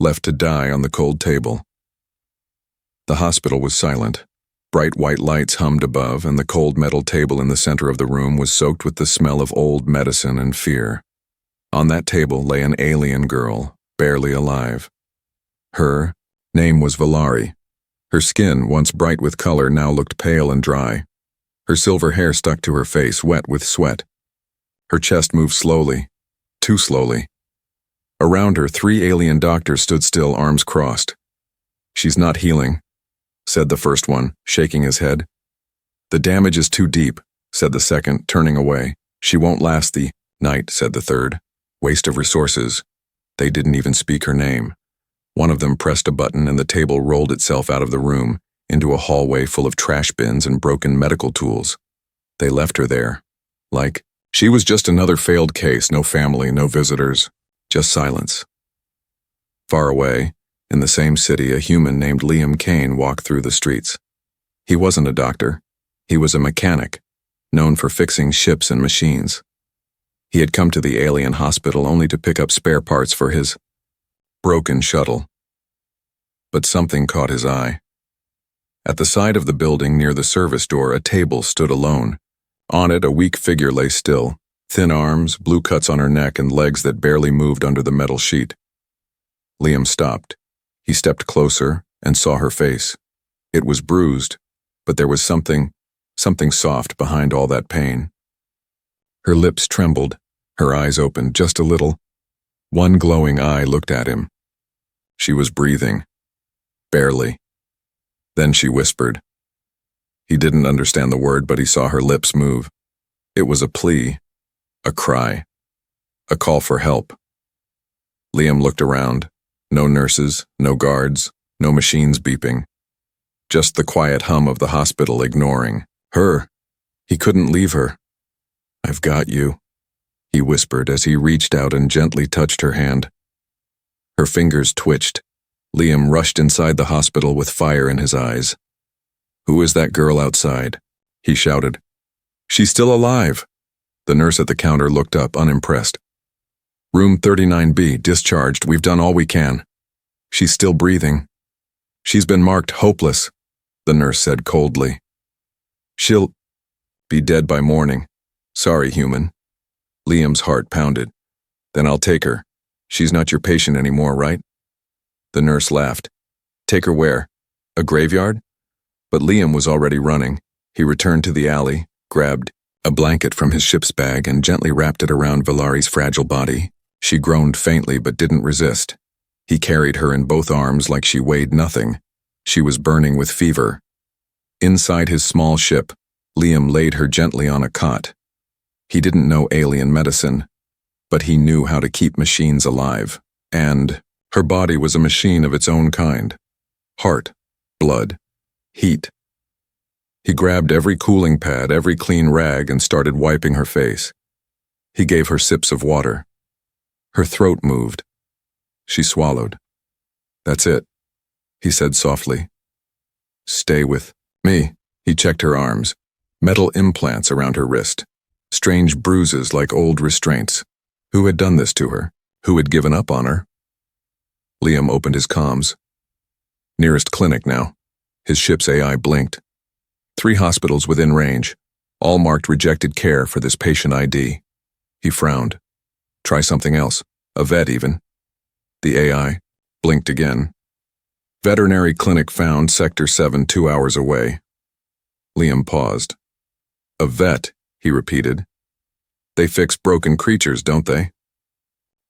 left to die on the cold table. The hospital was silent. Bright white lights hummed above, and the cold metal table in the center of the room was soaked with the smell of old medicine and fear. On that table lay an alien girl, barely alive. Her name was Valari. Her skin, once bright with color, now looked pale and dry. Her silver hair stuck to her face, wet with sweat. Her chest moved slowly, too slowly. Around her, 3 alien doctors stood still, arms crossed. "She's not healing," said the first one, shaking his head. "The damage is too deep," said the second, turning away. "She won't last the night," said the third. "Waste of resources." They didn't even speak her name. One of them pressed a button and the table rolled itself out of the room, into a hallway full of trash bins and broken medical tools. They left her there. Like, she was just another failed case, no family, no visitors, just silence. Far away, in the same city, a human named Liam Kane walked through the streets. He wasn't a doctor. He was a mechanic, known for fixing ships and machines. He had come to the alien hospital only to pick up spare parts for his broken shuttle. But something caught his eye. At the side of the building near the service door, a table stood alone. On it, a weak figure lay still, thin arms, blue cuts on her neck, and legs that barely moved under the metal sheet. Liam stopped. He stepped closer and saw her face. It was bruised, but there was something soft behind all that pain. Her lips trembled, her eyes opened just a little. One glowing eye looked at him. She was breathing. Barely. Then she whispered. He didn't understand the word, but he saw her lips move. It was a plea, a cry, a call for help. Liam looked around. No nurses, no guards, no machines beeping. Just the quiet hum of the hospital ignoring her. He couldn't leave her. "I've got you," he whispered as he reached out and gently touched her hand. Her fingers twitched. Liam rushed inside the hospital with fire in his eyes. "Who is that girl outside?" he shouted. "She's still alive." The nurse at the counter looked up, unimpressed. "Room 39B, discharged. We've done all we can." "She's still breathing." "She's been marked hopeless," the nurse said coldly. "She'll be dead by morning. Sorry, human." Liam's heart pounded. "Then I'll take her. She's not your patient anymore, right?" The nurse laughed. "Take her where? A graveyard?" But Liam was already running. He returned to the alley, grabbed a blanket from his ship's bag, and gently wrapped it around Valari's fragile body. She groaned faintly but didn't resist. He carried her in both arms like she weighed nothing. She was burning with fever. Inside his small ship, Liam laid her gently on a cot. He didn't know alien medicine, but he knew how to keep machines alive. And her body was a machine of its own kind. Heart, blood, heat. He grabbed every cooling pad, every clean rag, and started wiping her face. He gave her sips of water. Her throat moved. She swallowed. "That's it," he said softly. "Stay with me." He checked her arms. Metal implants around her wrist. Strange bruises like old restraints. Who had done this to her? Who had given up on her? Liam opened his comms. "Nearest clinic now." His ship's AI blinked. 3 hospitals within range, all marked rejected care for this patient ID. He frowned. "Try something else. A vet, even." The AI blinked again. "Veterinary clinic found, Sector 7, 2 hours away." Liam paused. "A vet," he repeated. "They fix broken creatures, don't they?"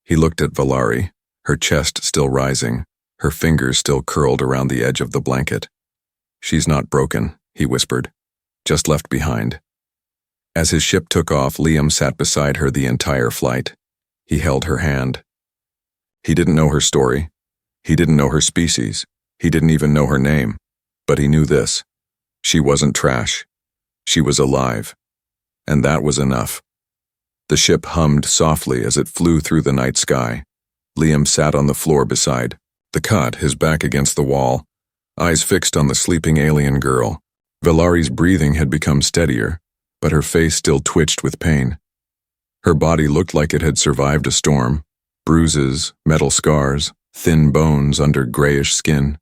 He looked at Valari, her chest still rising, her fingers still curled around the edge of the blanket. "She's not broken," he whispered. "Just left behind." As his ship took off, Liam sat beside her the entire flight. He held her hand. He didn't know her story. He didn't know her species. He didn't even know her name. But he knew this. She wasn't trash. She was alive. And that was enough. The ship hummed softly as it flew through the night sky. Liam sat on the floor beside the cot, his back against the wall, eyes fixed on the sleeping alien girl. Valari's breathing had become steadier, but her face still twitched with pain. Her body looked like it had survived a storm. Bruises, metal scars, thin bones under grayish skin.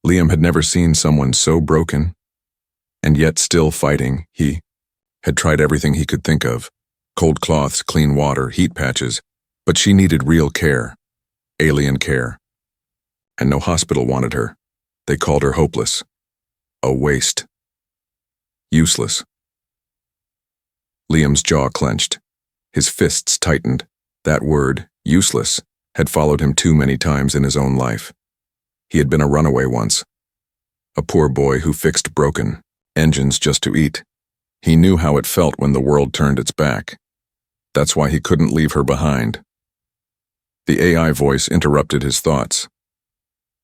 Liam had never seen someone so broken, and yet still fighting. He had tried everything he could think of: cold cloths, clean water, heat patches, but she needed real care, alien care. And no hospital wanted her. They called her hopeless, a waste, useless. Liam's jaw clenched. His fists tightened. That word, useless, had followed him too many times in his own life. He had been a runaway once, a poor boy who fixed broken engines just to eat. He knew how it felt when the world turned its back. That's why he couldn't leave her behind. The AI voice interrupted his thoughts.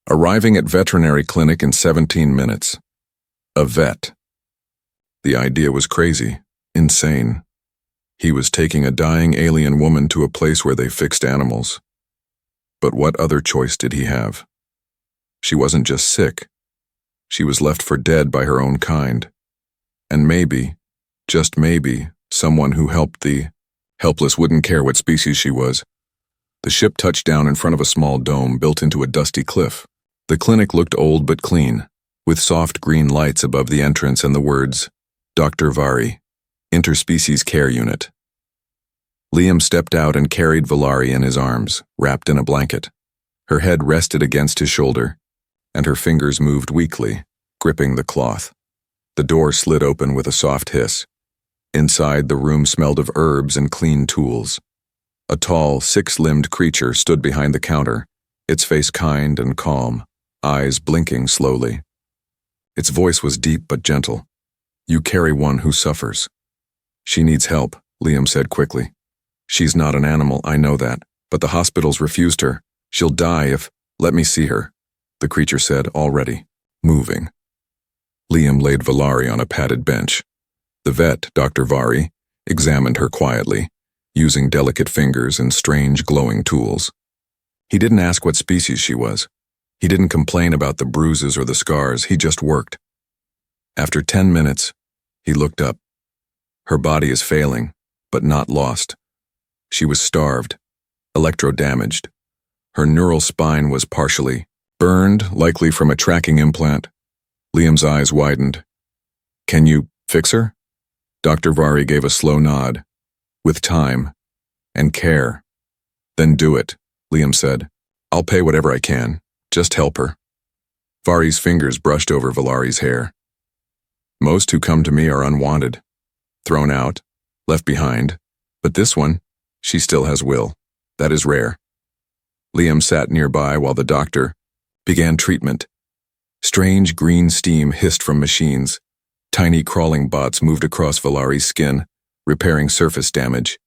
Arriving at veterinary clinic in 17 minutes. A vet. The idea was crazy, insane. He was taking a dying alien woman to a place where they fixed animals. But what other choice did he have? She wasn't just sick. She was left for dead by her own kind. And maybe, just maybe, someone who helped the helpless wouldn't care what species she was. The ship touched down in front of a small dome built into a dusty cliff. The clinic looked old but clean, with soft green lights above the entrance and the words, Dr. Vari, Interspecies Care Unit. Liam stepped out and carried Valari in his arms, wrapped in a blanket. Her head rested against his shoulder, and her fingers moved weakly, gripping the cloth. The door slid open with a soft hiss. Inside, the room smelled of herbs and clean tools. A tall, six-limbed creature stood behind the counter, its face kind and calm, eyes blinking slowly. Its voice was deep but gentle. You carry one who suffers. She needs help, Liam said quickly. She's not an animal, I know that, but the hospitals refused her. She'll die if... Let me see her, the creature said, already moving. Liam laid Valari on a padded bench. The vet, Dr. Vari, examined her quietly, using delicate fingers and strange glowing tools. He didn't ask what species she was. He didn't complain about the bruises or the scars, he just worked. After 10 minutes, he looked up. Her body is failing, but not lost. She was starved, electro-damaged. Her neural spine was partially burned, likely from a tracking implant. Liam's eyes widened. Can you fix her? Dr. Vari gave a slow nod. With time and care. Then do it, Liam said. I'll pay whatever I can. Just help her. Vari's fingers brushed over Valari's hair. Most who come to me are unwanted, thrown out, left behind, but this one, she still has will. That is rare. Liam sat nearby while the doctor began treatment. Strange green steam hissed from machines. Tiny crawling bots moved across Valari's skin, repairing surface damage.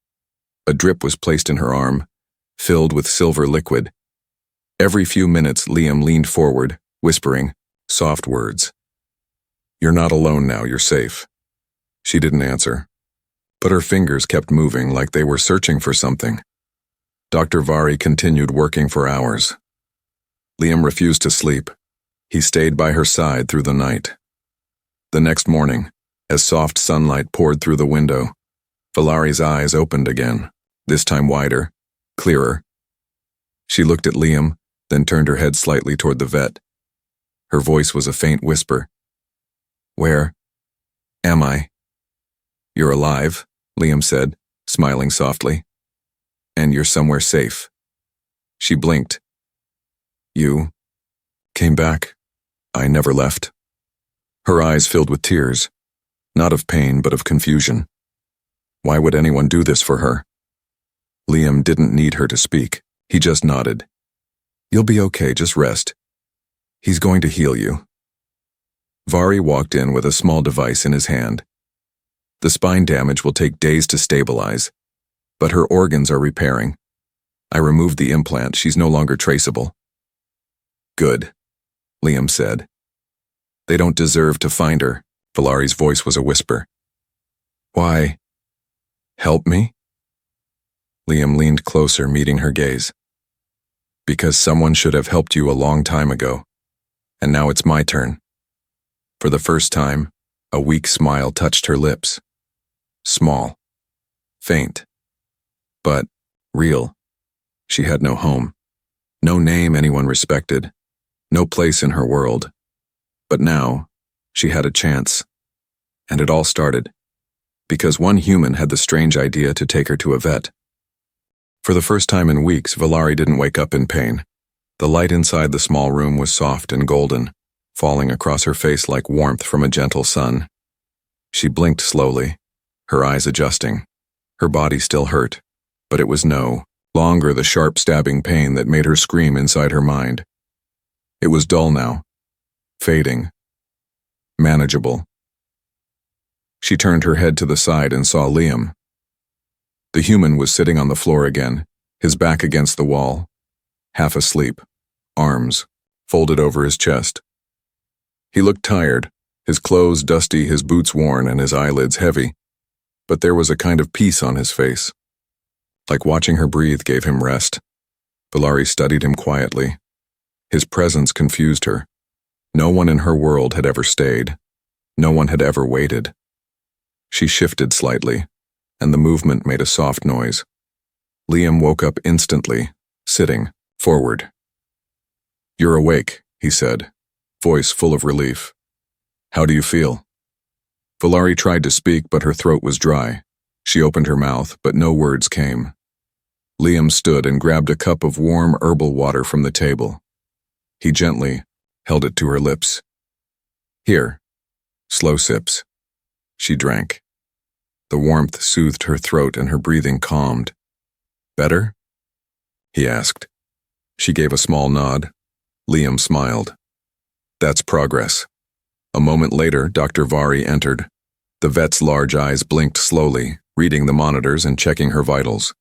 A drip was placed in her arm, filled with silver liquid. Every few minutes, Liam leaned forward, whispering soft words. You're not alone now, you're safe. She didn't answer, but her fingers kept moving like they were searching for something. Dr. Vari continued working for hours. Liam refused to sleep. He stayed by her side through the night. The next morning, as soft sunlight poured through the window, Valari's eyes opened again, this time wider, clearer. She looked at Liam, then turned her head slightly toward the vet. Her voice was a faint whisper. Where am I? You're alive, Liam said, smiling softly. And you're somewhere safe. She blinked. You came back. I never left. Her eyes filled with tears, not of pain but of confusion. Why would anyone do this for her? Liam didn't need her to speak. He just nodded. You'll be okay, just rest. He's going to heal you. Vari walked in with a small device in his hand. The spine damage will take days to stabilize, but her organs are repairing. I removed the implant, she's no longer traceable. Good, Liam said. They don't deserve to find her. Valari's voice was a whisper. Why? Help me? Liam leaned closer, meeting her gaze. Because someone should have helped you a long time ago, and now it's my turn. For the first time, a weak smile touched her lips. Small, faint, but real. She had no home, No name anyone respected. No place in her world. But now, she had a chance. And it all started because one human had the strange idea to take her to a vet. For the first time in weeks, Valari didn't wake up in pain. The light inside the small room was soft and golden, falling across her face like warmth from a gentle sun. She blinked slowly, her eyes adjusting. Her body still hurt, but it was no longer the sharp stabbing pain that made her scream inside her mind. It was dull now, fading, manageable. She turned her head to the side and saw Liam. The human was sitting on the floor again, his back against the wall, half asleep, arms folded over his chest. He looked tired, his clothes dusty, his boots worn, and his eyelids heavy. But there was a kind of peace on his face. Like watching her breathe gave him rest. Valari studied him quietly. His presence confused her. No one in her world had ever stayed. No one had ever waited. She shifted slightly, and the movement made a soft noise. Liam woke up instantly, sitting forward. "You're awake," he said, voice full of relief. "How do you feel?" Valari tried to speak, but her throat was dry. She opened her mouth, but no words came. Liam stood and grabbed a cup of warm herbal water from the table. He gently held it to her lips. "Here, slow sips." She drank. The warmth soothed her throat and her breathing calmed. "Better?" he asked. She gave a small nod. Liam smiled. "That's progress." A moment later, Dr. Vari entered. The vet's large eyes blinked slowly, reading the monitors and checking her vitals.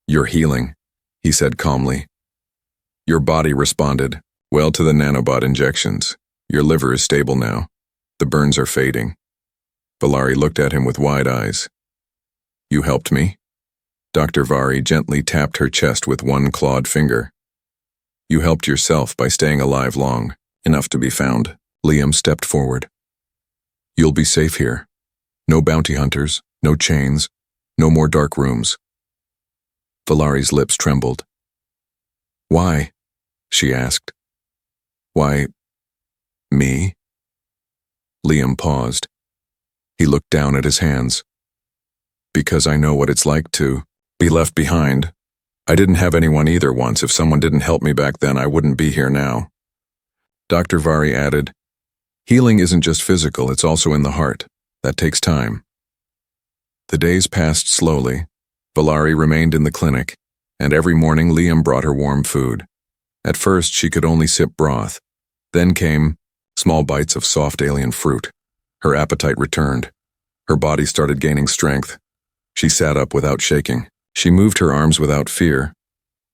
"You're healing," he said calmly. "Your body responded well to the nanobot injections. Your liver is stable now. The burns are fading." Valari looked at him with wide eyes. "You helped me?" Dr. Vari gently tapped her chest with one clawed finger. "You helped yourself by staying alive long, enough to be found." Liam stepped forward. "You'll be safe here. No bounty hunters, no chains, no more dark rooms." Valari's lips trembled. "Why?" she asked. "Why, me?" Liam paused. He looked down at his hands. "Because I know what it's like to be left behind. I didn't have anyone either once. If someone didn't help me back then, I wouldn't be here now." Dr. Vari added, "Healing isn't just physical, it's also in the heart. That takes time." The days passed slowly. Valari remained in the clinic, and every morning Liam brought her warm food. At first, she could only sip broth. Then came small bites of soft alien fruit. Her appetite returned. Her body started gaining strength. She sat up without shaking. She moved her arms without fear.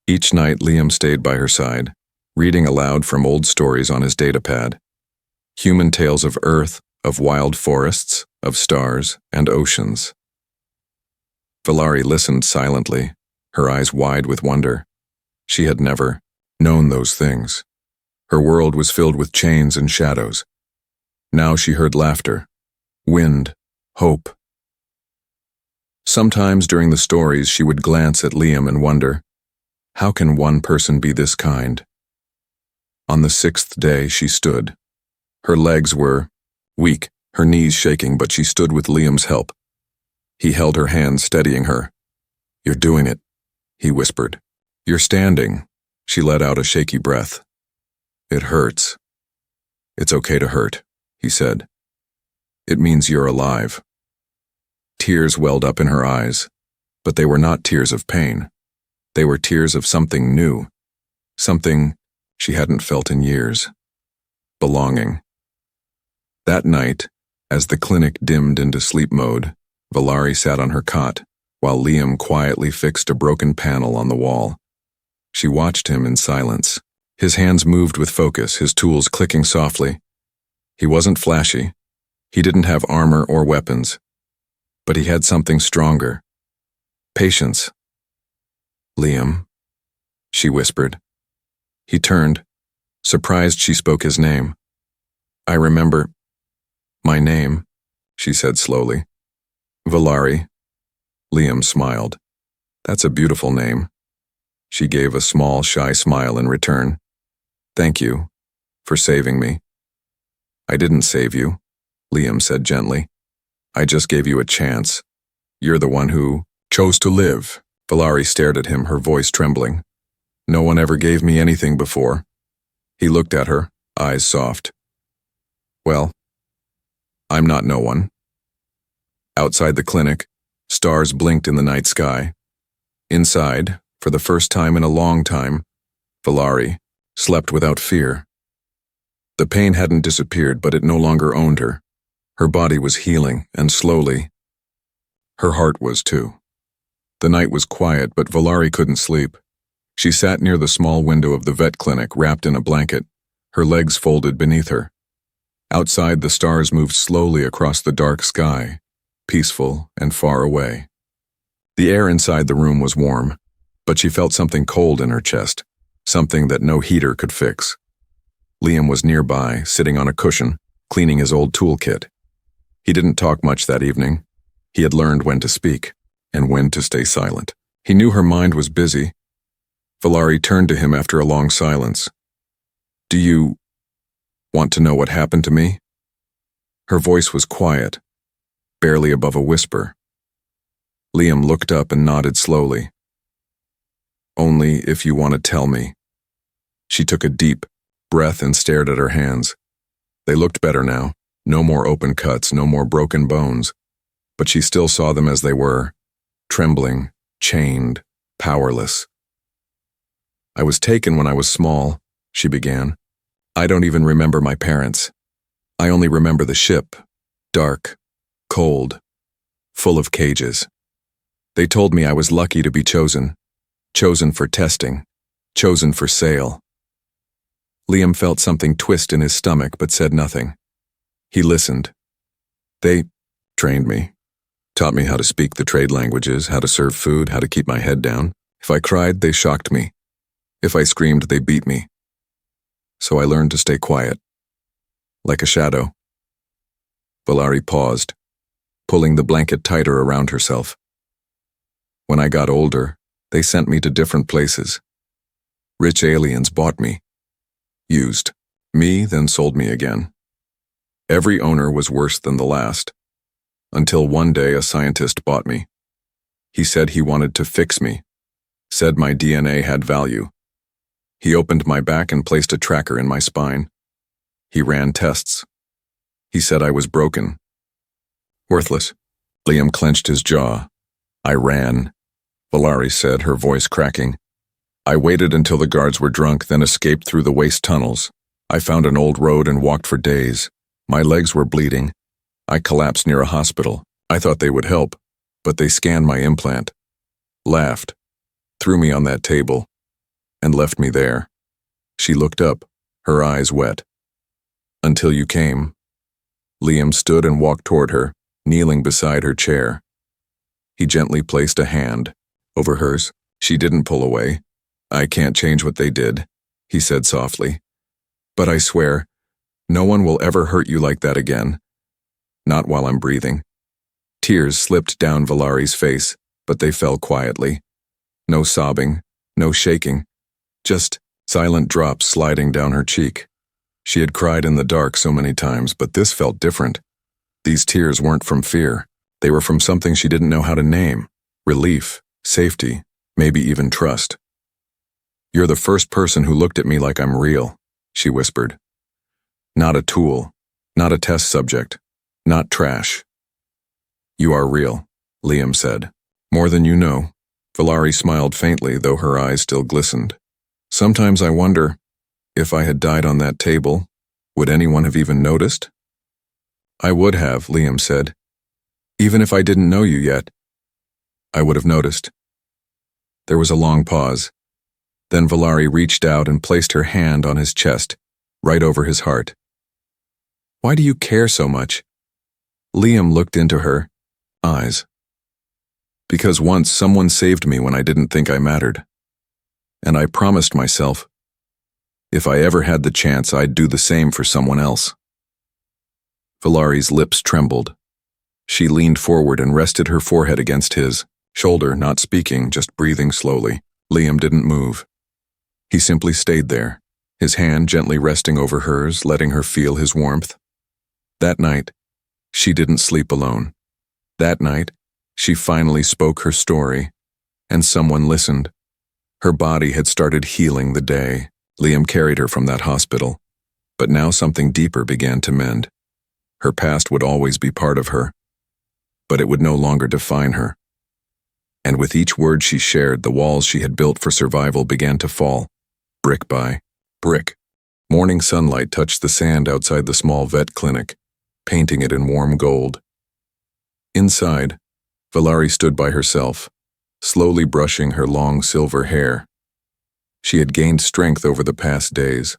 Each night, Liam stayed by her side, reading aloud from old stories on his datapad. Human tales of Earth, of wild forests, of stars and oceans. Valari listened silently, her eyes wide with wonder. She had never known those things. Her world was filled with chains and shadows. Now she heard laughter, wind, hope. Sometimes during the stories she would glance at Liam and wonder, how can one person be this kind? On the 6th day she stood. Her legs were weak, her knees shaking, but she stood with Liam's help. He held her hand, steadying her. "You're doing it," he whispered. "You're standing." She let out a shaky breath. "It hurts." "It's okay to hurt," he said. "It means you're alive." Tears welled up in her eyes, but they were not tears of pain. They were tears of something new, something she hadn't felt in years. Belonging. That night, as the clinic dimmed into sleep mode, Valari sat on her cot, while Liam quietly fixed a broken panel on the wall. She watched him in silence. His hands moved with focus, his tools clicking softly. He wasn't flashy. He didn't have armor or weapons. But he had something stronger. Patience. "Liam," she whispered. He turned, surprised she spoke his name. "I remember my name," she said slowly. "Valari." Liam smiled. "That's a beautiful name." She gave a small, shy smile in return. Thank you for saving me. I didn't save you, Liam said gently. I just gave you a chance. You're the one who chose to live. Valari stared at him, her voice trembling. No one ever gave me anything before. He looked at her, eyes soft. Well, I'm not no one. Outside the clinic, stars blinked in the night sky. Inside, for the first time in a long time, Valari slept without fear. The pain hadn't disappeared, but it no longer owned her. Her body was healing, and slowly. Her heart was too. The night was quiet, but Valari couldn't sleep. She sat near the small window of the vet clinic, wrapped in a blanket, her legs folded beneath her. Outside, the stars moved slowly across the dark sky, peaceful and far away. The air inside the room was warm, but she felt something cold in her chest, something that no heater could fix. Liam was nearby, sitting on a cushion, cleaning his old toolkit. He didn't talk much that evening. He had learned when to speak, and when to stay silent. He knew her mind was busy. Valari turned to him after a long silence. Do you want to know what happened to me? Her voice was quiet, barely above a whisper. Liam looked up and nodded slowly. Only if you want to tell me. She took a deep breath and stared at her hands. They looked better now. No more open cuts, no more broken bones. But she still saw them as they were, trembling, chained, powerless. I was taken when I was small, she began. I don't even remember my parents. I only remember the ship, dark, cold, full of cages. They told me I was lucky to be chosen for testing, chosen for sale. Liam felt something twist in his stomach but said nothing. He listened. They trained me, taught me how to speak the trade languages, how to serve food, how to keep my head down. If I cried, they shocked me. If I screamed, they beat me. So I learned to stay quiet, like a shadow. Valari paused, pulling the blanket tighter around herself. When I got older, they sent me to different places. Rich aliens bought me, used me, then sold me again. Every owner was worse than the last, until one day a scientist bought me. He said he wanted to fix me, said my DNA had value. He opened my back and placed a tracker in my spine. He ran tests. He said I was broken. Worthless. Liam clenched his jaw. I ran, Valari said, her voice cracking. I waited until the guards were drunk, then escaped through the waste tunnels. I found an old road and walked for days. My legs were bleeding. I collapsed near a hospital. I thought they would help, but they scanned my implant, laughed, threw me on that table, and left me there. She looked up, her eyes wet. Until you came. Liam stood and walked toward her, kneeling beside her chair. He gently placed a hand over hers. She didn't pull away. I can't change what they did, he said softly. But I swear, no one will ever hurt you like that again. Not while I'm breathing. Tears slipped down Valari's face, but they fell quietly. No sobbing, no shaking. Just silent drops sliding down her cheek. She had cried in the dark so many times, but this felt different. These tears weren't from fear. They were from something she didn't know how to name. Relief, safety, maybe even trust. You're the first person who looked at me like I'm real, she whispered. Not a tool, not a test subject, not trash. You are real, Liam said. More than you know. Valari smiled faintly, though her eyes still glistened. Sometimes I wonder, if I had died on that table, would anyone have even noticed? I would have, Liam said. Even if I didn't know you yet, I would have noticed. There was a long pause. Then Valari reached out and placed her hand on his chest, right over his heart. Why do you care so much? Liam looked into her eyes. Because once someone saved me when I didn't think I mattered. And I promised myself, if I ever had the chance, I'd do the same for someone else. Valari's lips trembled. She leaned forward and rested her forehead against his shoulder, not speaking, just breathing slowly. Liam didn't move. He simply stayed there, his hand gently resting over hers, letting her feel his warmth. That night, she didn't sleep alone. That night, she finally spoke her story, and someone listened. Her body had started healing the day Liam carried her from that hospital, but now something deeper began to mend. Her past would always be part of her, but it would no longer define her. And with each word she shared, the walls she had built for survival began to fall, brick by brick. Morning sunlight touched the sand outside the small vet clinic, painting it in warm gold. Inside, Valari stood by herself, slowly brushing her long silver hair. She had gained strength over the past days.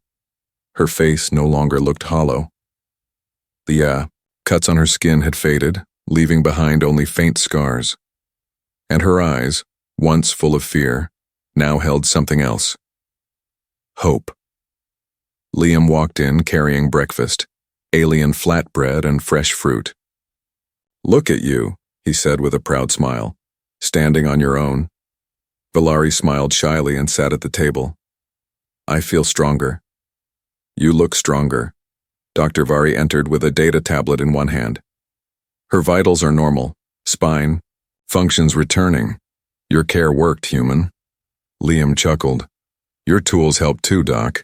Her face no longer looked hollow. The cuts on her skin had faded, leaving behind only faint scars. And her eyes, once full of fear, now held something else. Hope. Liam walked in carrying breakfast, alien flatbread and fresh fruit. "Look at you," he said with a proud smile, "standing on your own." Valari smiled shyly and sat at the table. "I feel stronger." "You look stronger." Dr. Vari entered with a data tablet in one hand. "Her vitals are normal, spine, functions returning. Your care worked, human." Liam chuckled. "Your tools helped too, Doc."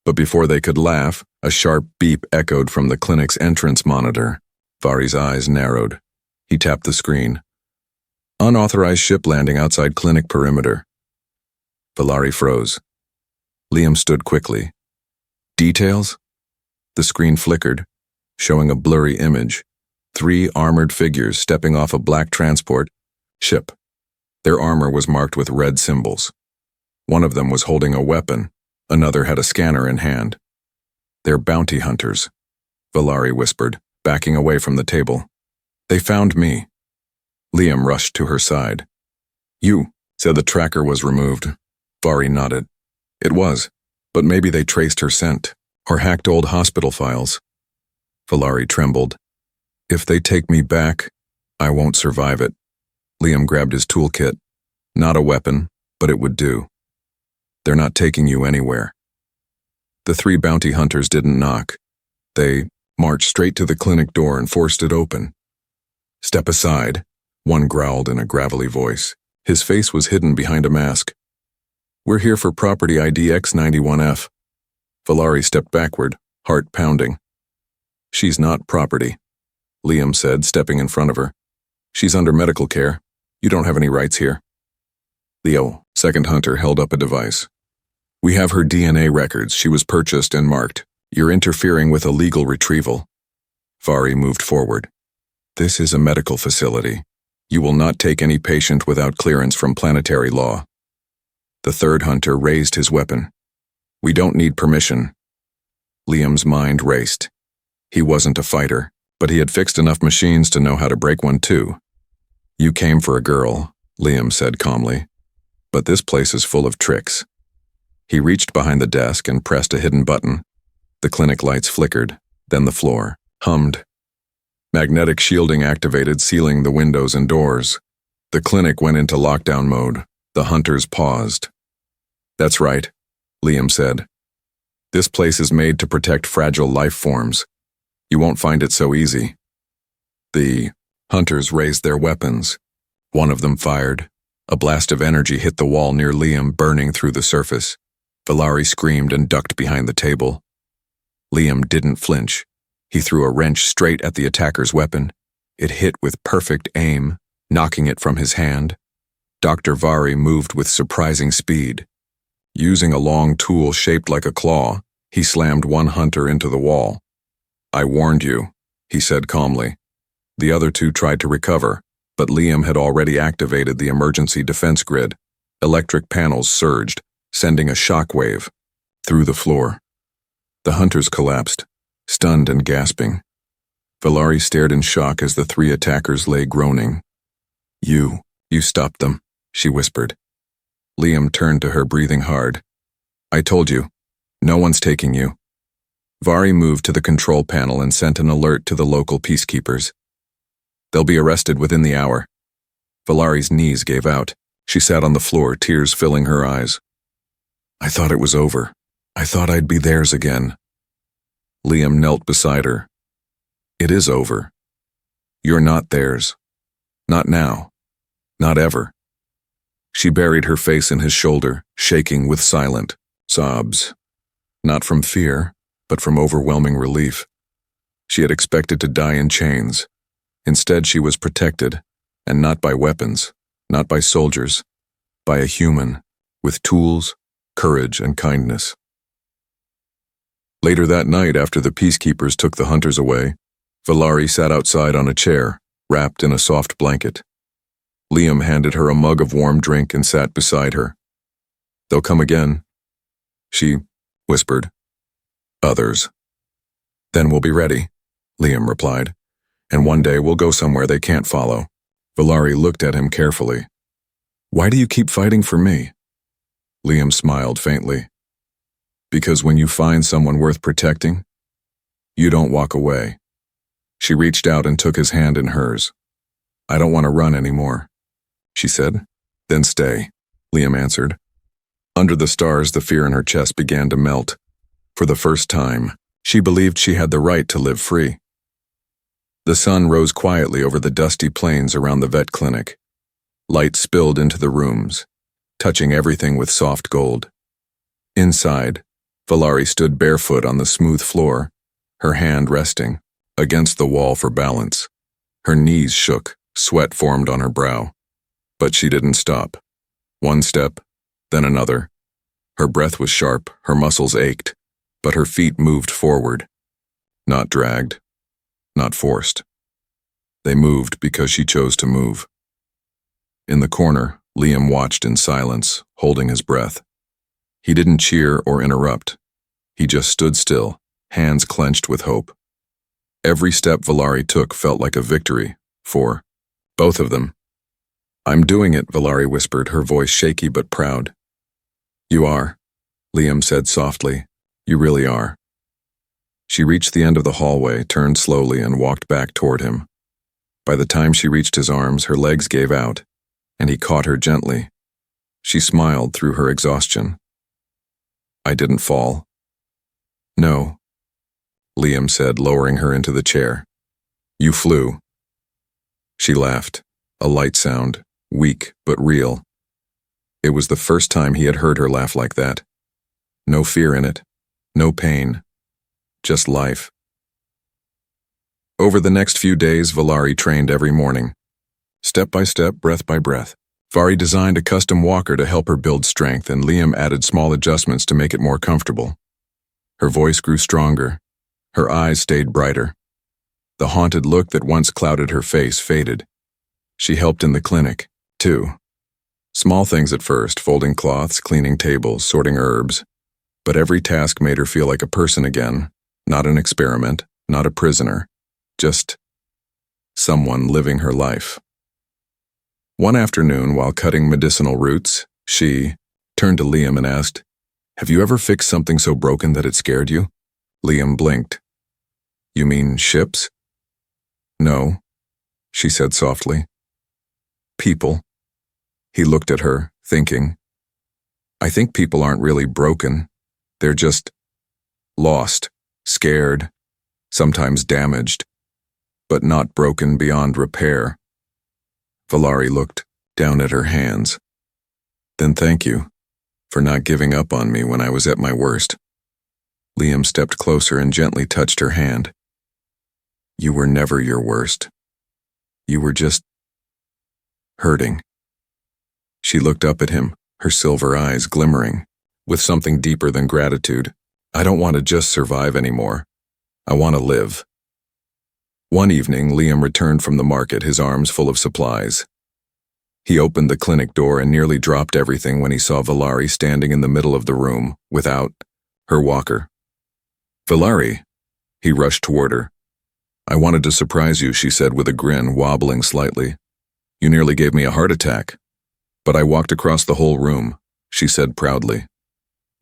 But before they could laugh, a sharp beep echoed from the clinic's entrance monitor. Vari's eyes narrowed. He tapped the screen. "Unauthorized ship landing outside clinic perimeter." Valari froze. Liam stood quickly. "Details?" The screen flickered, showing a blurry image. 3 armored figures stepping off a black transport ship. Their armor was marked with red symbols. One of them was holding a weapon, another had a scanner in hand. "They're bounty hunters," Valari whispered, backing away from the table. "They found me." Liam rushed to her side. "You said the tracker was removed." Vari nodded. "It was, but maybe they traced her scent, or hacked old hospital files." Valari trembled. "If they take me back, I won't survive it." Liam grabbed his toolkit. "Not a weapon, but it would do." "They're not taking you anywhere." The 3 bounty hunters didn't knock. They marched straight to the clinic door and forced it open. "Step aside," one growled in a gravelly voice. His face was hidden behind a mask. "We're here for property ID X91F. Valari stepped backward, heart pounding. "She's not property," Liam said, stepping in front of her. "She's under medical care. You don't have any rights here." Leo, second hunter, held up a device. "We have her DNA records. She was purchased and marked. You're interfering with a legal retrieval." Vari moved forward. "This is a medical facility. You will not take any patient without clearance from planetary law." The third hunter raised his weapon. "We don't need permission." Liam's mind raced. He wasn't a fighter, but he had fixed enough machines to know how to break one too. "You came for a girl," Liam said calmly. "But this place is full of tricks." He reached behind the desk and pressed a hidden button. The clinic lights flickered, then the floor hummed. Magnetic shielding activated, sealing the windows and doors. The clinic went into lockdown mode. The hunters paused. "That's right," Liam said. "This place is made to protect fragile life forms. You won't find it so easy." The hunters raised their weapons. One of them fired. A blast of energy hit the wall near Liam, burning through the surface. Valari screamed and ducked behind the table. Liam didn't flinch. He threw a wrench straight at the attacker's weapon. It hit with perfect aim, knocking it from his hand. Dr. Vari moved with surprising speed. Using a long tool shaped like a claw, he slammed one hunter into the wall. "I warned you," he said calmly. The other 2 tried to recover, but Liam had already activated the emergency defense grid. Electric panels surged, sending a shockwave through the floor. The hunters collapsed, stunned and gasping. Valari stared in shock as the 3 attackers lay groaning. You stopped them," she whispered. Liam turned to her, breathing hard. "I told you, no one's taking you." Vari moved to the control panel and sent an alert to the local peacekeepers. "They'll be arrested within the hour." Valari's knees gave out. She sat on the floor, tears filling her eyes. I thought it was over. I thought I'd be theirs again. Liam knelt beside her. It is over. You're not theirs. Not now. Not ever. She buried her face in his shoulder, shaking with silent sobs. Not from fear, but from overwhelming relief. She had expected to die in chains. Instead, she was protected, and not by weapons, not by soldiers, by a human, with tools, courage, and kindness. Later that night, after the peacekeepers took the hunters away, Valari sat outside on a chair, wrapped in a soft blanket. Liam handed her a mug of warm drink and sat beside her. They'll come again, she whispered. Others. Then we'll be ready, Liam replied, and one day we'll go somewhere they can't follow. Valari looked at him carefully. Why do you keep fighting for me? Liam smiled faintly. Because when you find someone worth protecting, you don't walk away. She reached out and took his hand in hers. I don't want to run anymore, she said. Then stay, Liam answered. Under the stars, the fear in her chest began to melt. For the first time, she believed she had the right to live free. The sun rose quietly over the dusty plains around the vet clinic. Light spilled into the rooms, touching everything with soft gold. Inside, Valari stood barefoot on the smooth floor, her hand resting against the wall for balance. Her knees shook, sweat formed on her brow. But she didn't stop. One step, then another. Her breath was sharp, her muscles ached, but her feet moved forward. Not dragged, not forced. They moved because she chose to move. In the corner, Liam watched in silence, holding his breath. He didn't cheer or interrupt. He just stood still, hands clenched with hope. Every step Valari took felt like a victory, for both of them. I'm doing it, Valari whispered, her voice shaky but proud. You are, Liam said softly. You really are. She reached the end of the hallway, turned slowly, and walked back toward him. By the time she reached his arms, her legs gave out, and he caught her gently. She smiled through her exhaustion. I didn't fall. No, Liam said, lowering her into the chair. You flew. She laughed, a light sound, weak but real. It was the first time he had heard her laugh like that. No fear in it, no pain, just life. Over the next few days, Valari trained every morning. Step by step, breath by breath. Vari designed a custom walker to help her build strength, and Liam added small adjustments to make it more comfortable. Her voice grew stronger. Her eyes stayed brighter. The haunted look that once clouded her face faded. She helped in the clinic, too. Small things at first, folding cloths, cleaning tables, sorting herbs. But every task made her feel like a person again, not an experiment, not a prisoner, just someone living her life. One afternoon, while cutting medicinal roots, she turned to Liam and asked, Have you ever fixed something so broken that it scared you? Liam blinked. You mean ships? No, she said softly. People. He looked at her, thinking. I think people aren't really broken. They're just lost, scared, sometimes damaged, but not broken beyond repair. Valari looked down at her hands. Then thank you for not giving up on me when I was at my worst. Liam stepped closer and gently touched her hand. You were never your worst. You were just hurting. She looked up at him, her silver eyes glimmering, with something deeper than gratitude. I don't want to just survive anymore. I want to live. One evening, Liam returned from the market, his arms full of supplies. He opened the clinic door and nearly dropped everything when he saw Valari standing in the middle of the room, without her walker. Valari, he rushed toward her. I wanted to surprise you, she said with a grin, wobbling slightly. You nearly gave me a heart attack. But I walked across the whole room, she said proudly.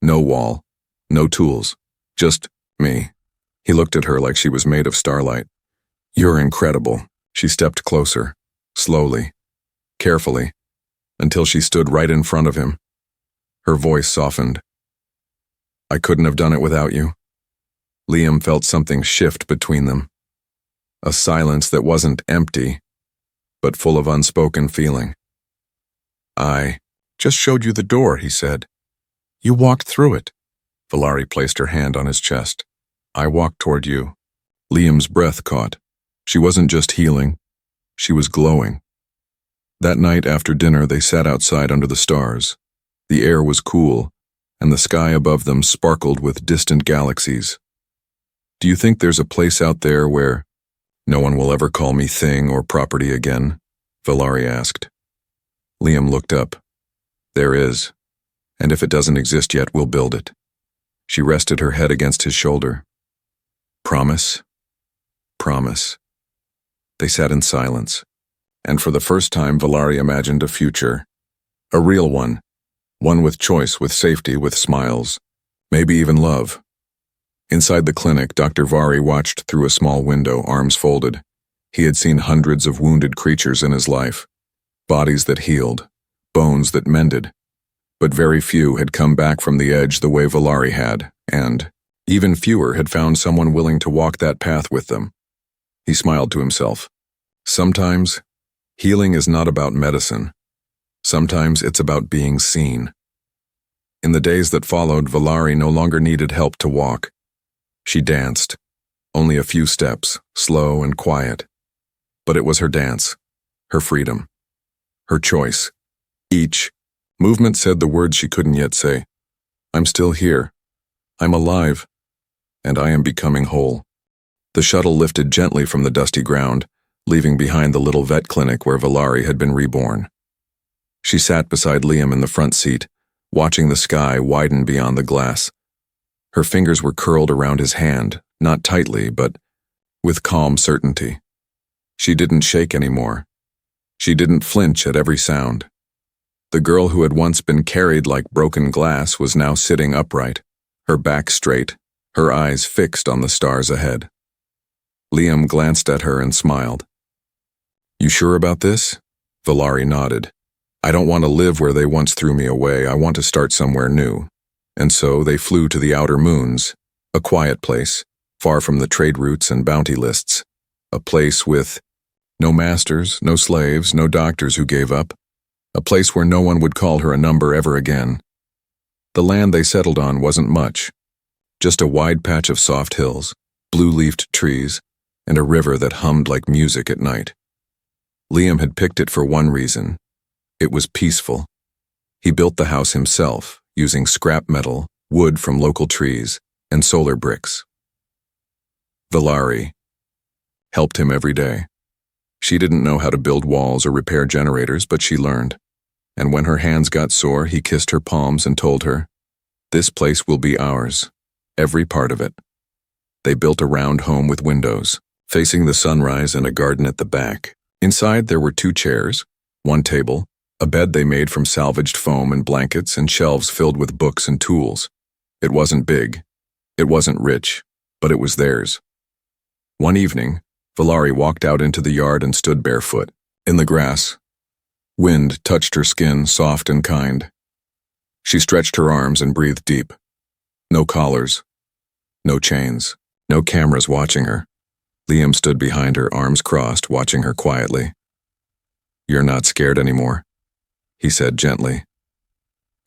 No wall, no tools, just me. He looked at her like she was made of starlight. You're incredible. She stepped closer, slowly, carefully. until she stood right in front of him. Her voice softened. "I couldn't have done it without you." Liam felt something shift between them. A silence that wasn't empty, but full of unspoken feeling. "I just showed you the door," he said. "You walked through it." Valari placed her hand on his chest. "I walked toward you." Liam's breath caught. She wasn't just healing, she was glowing. That night after dinner, they sat outside under the stars. The air was cool, and the sky above them sparkled with distant galaxies. "Do you think there's a place out there where no one will ever call me thing or property again?" Valari asked. Liam looked up. "There is, and if it doesn't exist yet, we'll build it." She rested her head against his shoulder. "Promise?" "Promise." They sat in silence, and for the first time Valari imagined a future. A real one. One with choice, with safety, with smiles. Maybe even love. Inside the clinic, Dr. Vari watched through a small window, arms folded. He had seen hundreds of wounded creatures in his life. Bodies that healed. Bones that mended. But very few had come back from the edge the way Valari had, and even fewer had found someone willing to walk that path with them. He smiled to himself. Sometimes, healing is not about medicine. Sometimes it's about being seen. In the days that followed, Valari no longer needed help to walk. She danced. Only a few steps, slow and quiet. But it was her dance, her freedom, her choice. Each movement said the words she couldn't yet say. "I'm still here. I'm alive. And I am becoming whole." The shuttle lifted gently from the dusty ground, leaving behind the little vet clinic where Valari had been reborn. She sat beside Liam in the front seat, watching the sky widen beyond the glass. Her fingers were curled around his hand, not tightly, but with calm certainty. She didn't shake anymore. She didn't flinch at every sound. The girl who had once been carried like broken glass was now sitting upright, her back straight, her eyes fixed on the stars ahead. Liam glanced at her and smiled. "You sure about this?" Valari nodded. "I don't want to live where they once threw me away. I want to start somewhere new." And so they flew to the outer moons, a quiet place, far from the trade routes and bounty lists. A place with no masters, no slaves, no doctors who gave up. A place where no one would call her a number ever again. The land they settled on wasn't much. Just a wide patch of soft hills, blue-leafed trees, and a river that hummed like music at night. Liam had picked it for one reason. It was peaceful. He built the house himself, using scrap metal, wood from local trees, and solar bricks. Valari helped him every day. She didn't know how to build walls or repair generators, but she learned. And when her hands got sore, he kissed her palms and told her, "This place will be ours, every part of it." They built a round home with windows, facing the sunrise and a garden at the back. Inside there were 2 chairs, 1 table, a bed they made from salvaged foam and blankets, and shelves filled with books and tools. It wasn't big. It wasn't rich, but it was theirs. One evening, Valari walked out into the yard and stood barefoot, in the grass. Wind touched her skin, soft and kind. She stretched her arms and breathed deep. No collars, no chains, no cameras watching her. Liam stood behind her, arms crossed, watching her quietly. "You're not scared anymore," he said gently.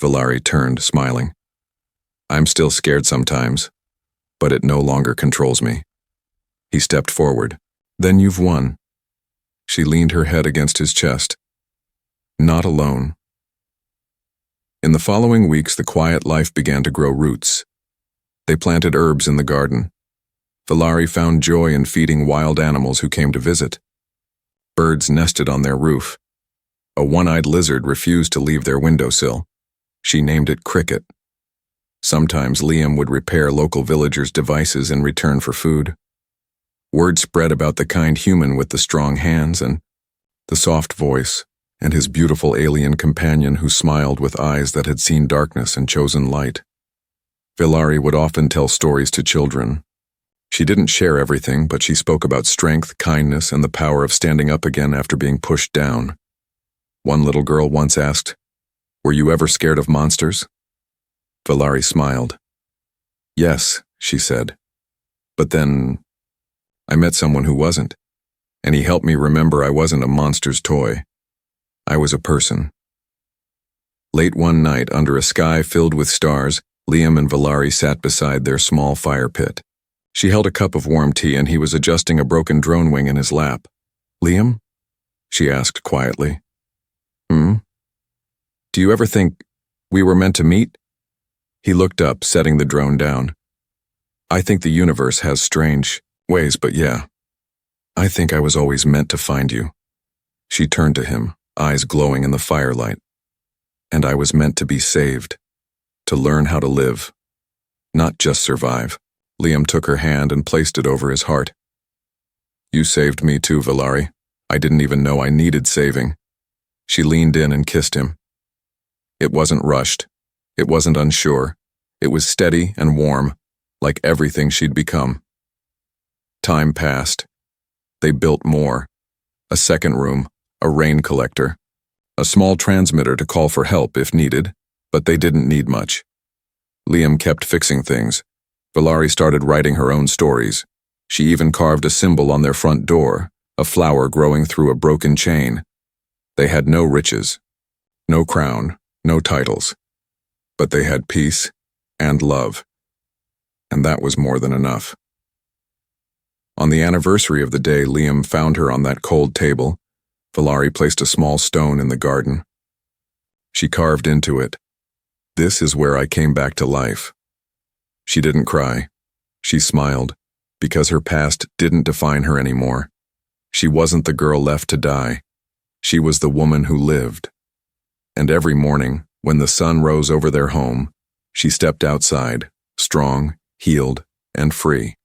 Valari turned, smiling. "I'm still scared sometimes, but it no longer controls me." He stepped forward. "Then you've won." She leaned her head against his chest. Not alone. In the following weeks, the quiet life began to grow roots. They planted herbs in the garden. Valari found joy in feeding wild animals who came to visit. Birds nested on their roof. A one-eyed lizard refused to leave their windowsill. She named it Cricket. Sometimes Liam would repair local villagers' devices in return for food. Word spread about the kind human with the strong hands and the soft voice, and his beautiful alien companion who smiled with eyes that had seen darkness and chosen light. Valari would often tell stories to children. She didn't share everything, but she spoke about strength, kindness, and the power of standing up again after being pushed down. One little girl once asked, "Were you ever scared of monsters?" Valari smiled. "Yes," she said. "But then I met someone who wasn't, and he helped me remember I wasn't a monster's toy. I was a person." Late one night, under a sky filled with stars, Liam and Valari sat beside their small fire pit. She held a cup of warm tea and he was adjusting a broken drone wing in his lap. "Liam?" she asked quietly. "Hmm? Do you ever think we were meant to meet?" He looked up, setting the drone down. "I think the universe has strange ways, but yeah. I think I was always meant to find you." She turned to him, eyes glowing in the firelight. "And I was meant to be saved, to learn how to live, not just survive." Liam took her hand and placed it over his heart. "You saved me too, Valari. I didn't even know I needed saving." She leaned in and kissed him. It wasn't rushed. It wasn't unsure. It was steady and warm, like everything she'd become. Time passed. They built more. A second room, a rain collector, a small transmitter to call for help if needed, but they didn't need much. Liam kept fixing things. Valari started writing her own stories. She even carved a symbol on their front door, a flower growing through a broken chain. They had no riches, no crown, no titles, but they had peace and love, and that was more than enough. On the anniversary of the day Liam found her on that cold table, Valari placed a small stone in the garden. She carved into it, "This is where I came back to life." She didn't cry. She smiled, because her past didn't define her anymore. She wasn't the girl left to die. She was the woman who lived. And every morning, when the sun rose over their home, she stepped outside, strong, healed, and free.